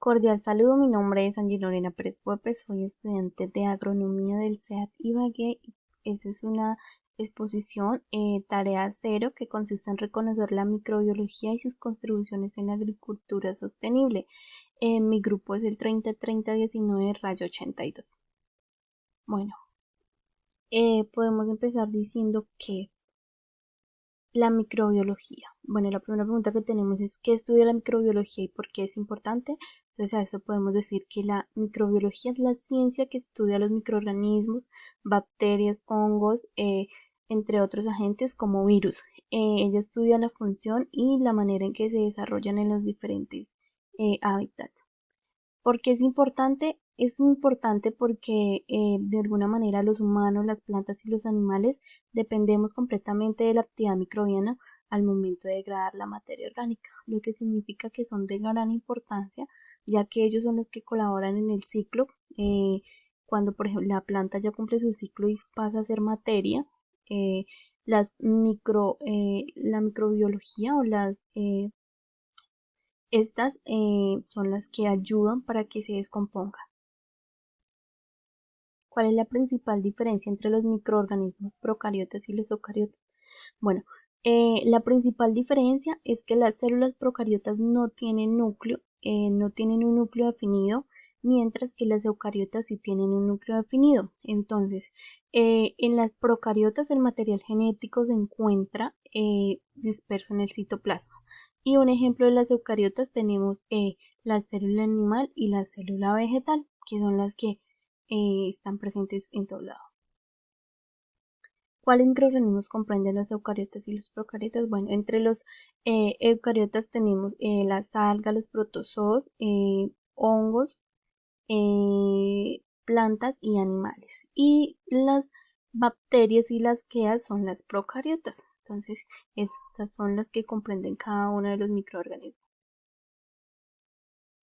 Cordial saludo, mi nombre es Angie Lorena Pérez Puepes, soy estudiante de agronomía del SEAT Ibagué. Esta es una exposición tarea cero que consiste en reconocer la microbiología y sus contribuciones en la agricultura sostenible. Mi grupo es el 30-30-19-82. Bueno, podemos empezar diciendo que la microbiología. Bueno, la primera pregunta que tenemos es ¿qué estudia la microbiología y por qué es importante? Entonces a eso podemos decir que la microbiología es la ciencia que estudia los microorganismos, bacterias, hongos, entre otros agentes como virus. Ella estudia la función y la manera en que se desarrollan en los diferentes hábitats. ¿Por qué es importante? Es importante porque de alguna manera los humanos, las plantas y los animales dependemos completamente de la actividad microbiana al momento de degradar la materia orgánica, lo que significa que son de gran importancia, ya que ellos son los que colaboran en el ciclo. Cuando, por ejemplo, la planta ya cumple su ciclo y pasa a ser materia, eh, la microbiología o estas son las que ayudan para que se descomponga. ¿Cuál es la principal diferencia entre los microorganismos procariotas y los eucariotas? Bueno, la principal diferencia es que las células procariotas no tienen núcleo, no tienen un núcleo definido, mientras que las eucariotas sí tienen un núcleo definido. Entonces, en las procariotas el material genético se encuentra disperso en el citoplasma. Y un ejemplo de las eucariotas tenemos la célula animal y la célula vegetal, que son las que están presentes en todo lado. ¿Cuáles microorganismos comprenden los eucariotas y los procariotas? Bueno, entre los eucariotas tenemos las algas, los protozoos, hongos, plantas y animales. Y las bacterias y las queas son las procariotas. Entonces, estas son las que comprenden cada uno de los microorganismos.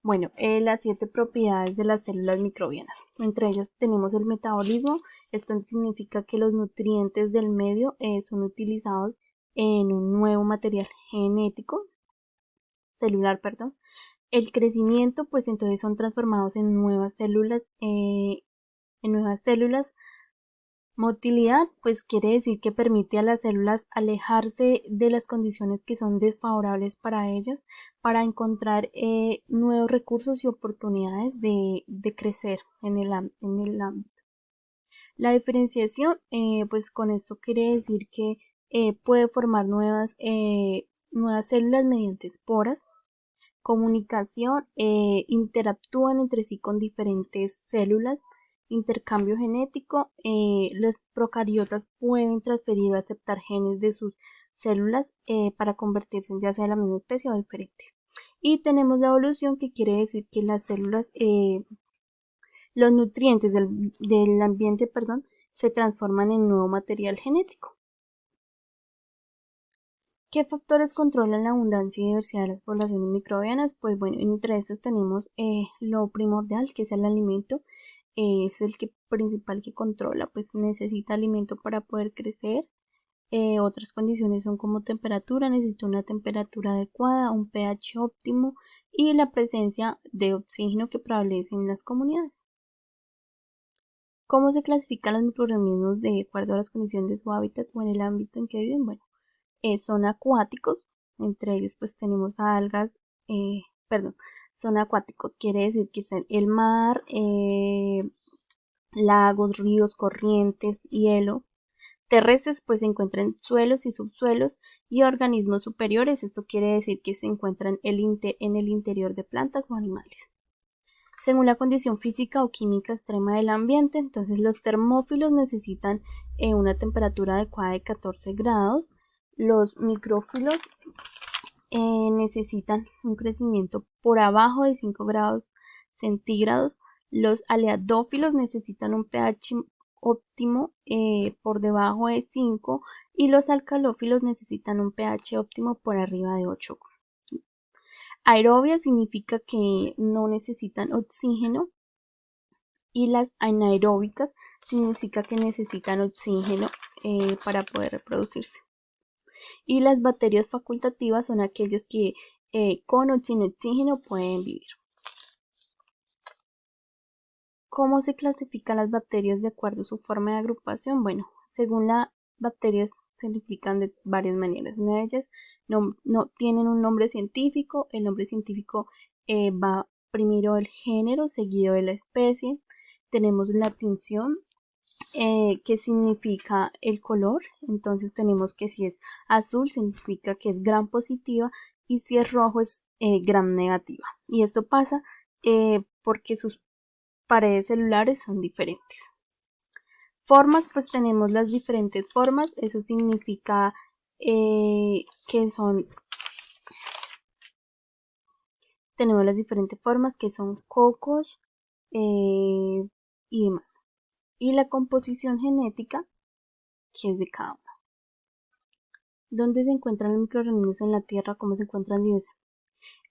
Bueno, las 7 propiedades de las células microbianas. Entre ellas tenemos el metabolismo. Esto significa que los nutrientes del medio son utilizados en un nuevo material genético, celular, perdón. El crecimiento, pues entonces son transformados en nuevas células, Motilidad, pues quiere decir que permite a las células alejarse de las condiciones que son desfavorables para ellas para encontrar nuevos recursos y oportunidades de crecer en el ámbito. La diferenciación, pues con esto quiere decir que puede formar nuevas células mediante esporas. Comunicación, interactúan entre sí con diferentes células. Intercambio genético, los procariotas pueden transferir o aceptar genes de sus células para convertirse en ya sea la misma especie o diferente. Y tenemos la evolución, que quiere decir que las células, los nutrientes del ambiente, perdón, se transforman en nuevo material genético. ¿Qué factores controlan la abundancia y diversidad de las poblaciones microbianas? Pues bueno, entre estos tenemos lo primordial, que es el alimento. Es el principal que controla, pues necesita alimento para poder crecer. Otras condiciones son como temperatura, necesita una temperatura adecuada, un pH óptimo y la presencia de oxígeno que prevalece en las comunidades. ¿Cómo se clasifican los microorganismos de acuerdo a las condiciones de su hábitat o en el ámbito en que viven? Bueno, son acuáticos, entre ellos pues tenemos algas, son acuáticos, quiere decir que son el mar, lagos, ríos, corrientes, hielo. Terrestres pues se encuentran en suelos y subsuelos, y organismos superiores, esto quiere decir que se encuentran en el interior de plantas o animales. Según la condición física o química extrema del ambiente, entonces los termófilos necesitan una temperatura adecuada de 14 grados, los micrófilos necesitan un crecimiento por abajo de 5 grados centígrados, los aleadófilos necesitan un pH óptimo por debajo de 5 y los alcalófilos necesitan un pH óptimo por arriba de 8. Aerobia significa que no necesitan oxígeno, y las anaeróbicas significa que necesitan oxígeno para poder reproducirse. Y las bacterias facultativas son aquellas que con o sin oxígeno pueden vivir. ¿Cómo se clasifican las bacterias de acuerdo a su forma de agrupación? Bueno, según las bacterias se clasifican de varias maneras. Una de ellas no tienen un nombre científico. El nombre científico va primero el género, seguido de la especie. Tenemos la tinción, que significa el color. Entonces tenemos que si es azul significa que es gram positiva y si es rojo es gram negativa. Y esto pasa porque sus paredes celulares son diferentes. Formas, pues tenemos las diferentes formas. Eso significa que son, tenemos las diferentes formas que son cocos y demás. Y la composición genética, que es de cada uno. ¿Dónde se encuentran los microorganismos en la Tierra? ¿Cómo se encuentran Dios?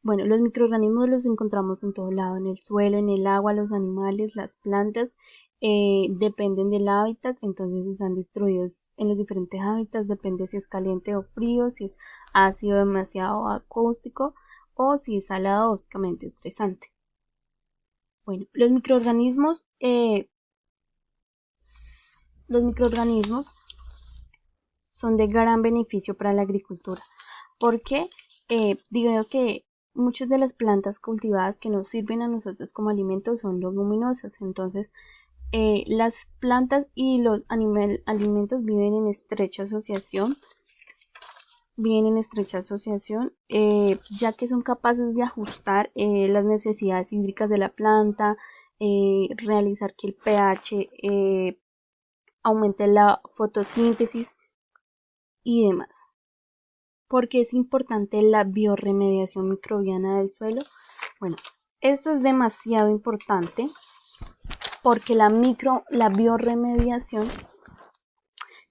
Bueno, los microorganismos los encontramos en todo lado, en el suelo, en el agua, los animales, las plantas, dependen del hábitat, entonces están distribuidos en los diferentes hábitats, depende si es caliente o frío, si es ácido demasiado acústico o si es salado o básicamente estresante. Bueno, los microorganismos son de gran beneficio para la agricultura, porque digo que muchas de las plantas cultivadas que nos sirven a nosotros como alimentos son leguminosas. Entonces las plantas y los alimentos viven en estrecha asociación, ya que son capaces de ajustar las necesidades hídricas de la planta, realizar que el pH aumente la fotosíntesis y demás. ¿Por qué es importante la biorremediación microbiana del suelo? Bueno, esto es demasiado importante porque la biorremediación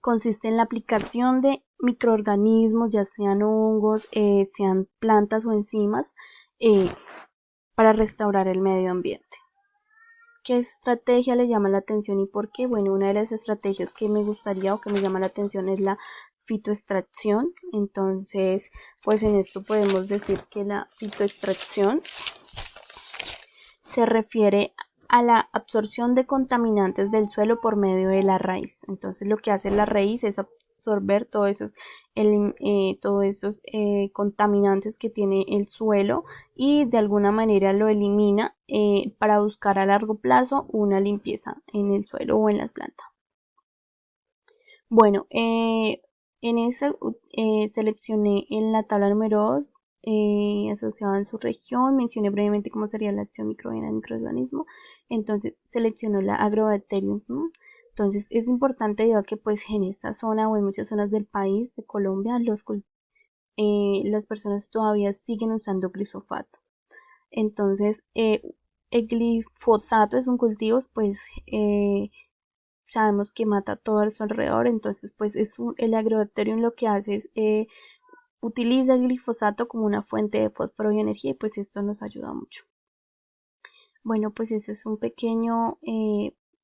consiste en la aplicación de microorganismos, ya sean hongos, sean plantas o enzimas, para restaurar el medio ambiente. ¿Qué estrategia le llama la atención y por qué? Bueno, una de las estrategias que me gustaría o que me llama la atención es la fitoextracción. Entonces, pues en esto podemos decir que la fitoextracción se refiere a la absorción de contaminantes del suelo por medio de la raíz. Entonces, lo que hace la raíz es absorber todos esos contaminantes que tiene el suelo y de alguna manera lo elimina para buscar a largo plazo una limpieza en el suelo o en la planta. Bueno, en esa seleccioné en la tabla número 2 asociada en su región, mencioné brevemente cómo sería la acción microbiana del microorganismo. Entonces seleccionó la Agrobacterium. Entonces es importante ya que pues en esta zona o en muchas zonas del país de Colombia las personas todavía siguen usando glifosato. Entonces el glifosato es un cultivo pues sabemos que mata todo a su alrededor. Entonces pues el Agrobacterium lo que hace es utiliza el glifosato como una fuente de fósforo y energía y pues esto nos ayuda mucho. Bueno, pues eso es un pequeño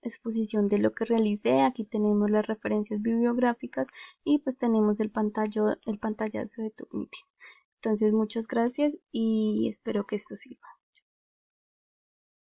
exposición de lo que realicé. Aquí tenemos las referencias bibliográficas y pues tenemos el pantallazo de Turnitin. Entonces muchas gracias y espero que esto sirva.